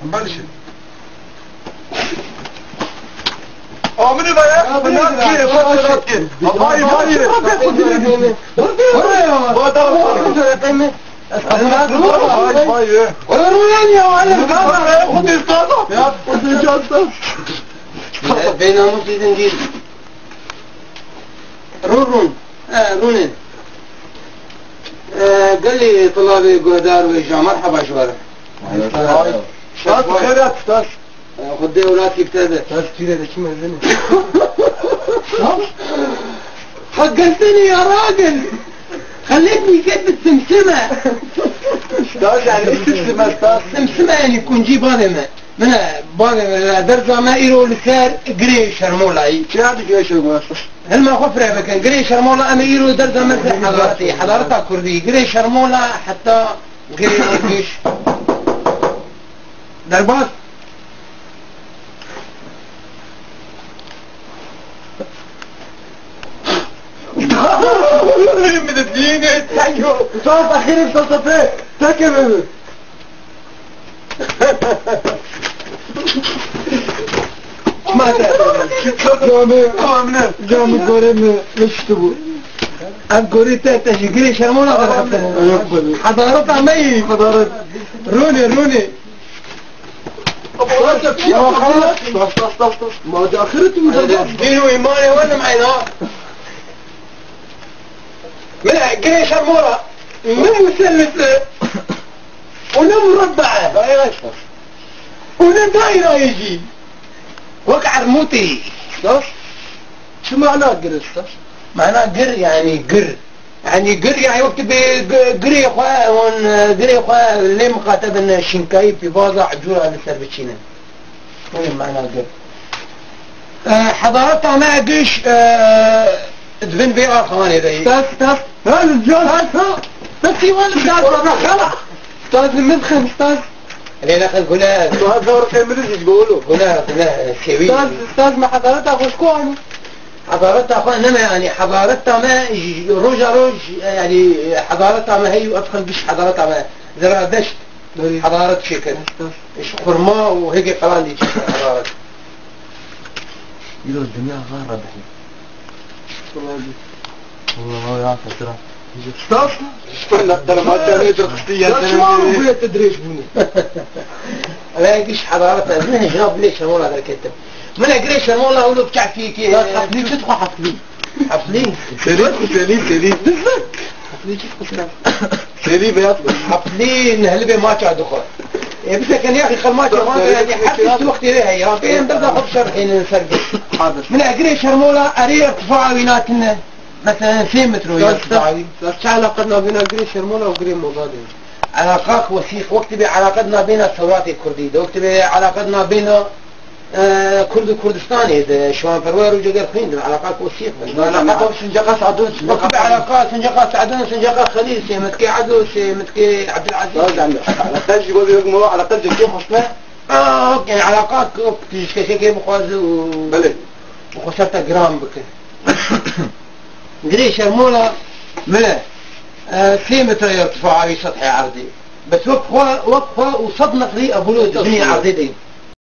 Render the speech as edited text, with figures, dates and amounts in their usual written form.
نبلش. من بقى؟ بنات كيف؟ باي ولا رويان يا معلم خذ القاطع يا خذ الجلطة بين مصيد نجيب رون قال لي طلابي قدار ويجا مرحبا شوارع شاط خيرات تاش خذي اولادك كتابة تاش كثير هذا شو مزني حقلتني يا راجل خليتني كتب السمسمة تاش يعني ايش السمسمة تاش السمسمة يعني يكون جي بالمة من درجة ما إيرو لسار قري شرمولاي شو هذا قري شرمولا هل ما خفرة بكن قري شرمولا أما إيرو درجة مثل حضارتها كردي قري شرمولا حتى قري وقيش درباس من الدين تاكيو صوت أخير بتصفيه تاكيو ما جامي قريم يشتبو أقولي تشجري شرمولا حضارتها مي حضارت روني يا خلاص طف ما ده آخرته دين وإيماني وانا معنا من قري شرمولا من مثلثة ونم مربعة ونم دايرة يجي وقع رموتي شو معناه قرص؟ معناه قر يعني قر يعني وقت قري اخوة اللي مقاتب ان شنكاي في باضع عجورة على السربتشينة وين معناه قر حضارتها ما قش دفن بي اخواني ذي استاذ هذا الجوز بسي وانا استاذ استاذ المدخن استاذ اللي ناخذ قناه استاذ دور كامل يقولوا قناه سوي استاذ ما حضارتها خشكواني حضارتها أخوان إنما يعني حضارتها ما روج يعني حضارتها ما هي وأدخل بش حضارتها ما زرادشت حضارة شكل إيش خرماء وهيك قران دي حضارة يلو الدنيا غارة بحي والله ما يعرف ترى استاذ لا ترى ما ترى درختيا لا شو عارف ويا تدريش بني لا يجيش حضارتها من جناب ليش هو هذا الكتاب من قريش والله اقول له بتاع فيك حفلي شو تخو حفلي سليم بالذات حفلي شو سليم بيطلع حفلي نهلبي ما تاع دخل بس كان يا اخي خل يعني حفلت وقت ليها يا اخي نبدا خب شرحين نسرق حاضر من قريش هرمولا اري ارتفاع بيناتنا مثلا 2 متر ارتفاعي شو علاقتنا بين قريش هرمولا وقريش مضاد علاقات وثيق وقت علاقتنا بين الثورات الكردية وقت علاقتنا بين كردستاني شوان فروير وجقر خين العلاقات وثيقة علاقات سنجاقة سعدون علاقات سنجاقة سعدون سنجاقة خليل سيمتكي عدو سيمتكي عبد العزيز علاقات يقول يقولوا علاقات جدية خصنا يعني علاقات كيف مخواز بلد وخسرت جرام بك قريش هرمولا ملا 2 متر ارتفاعي سطحي عرضي بس وقفة وصدنا لي ابو لود الدنيا عرضي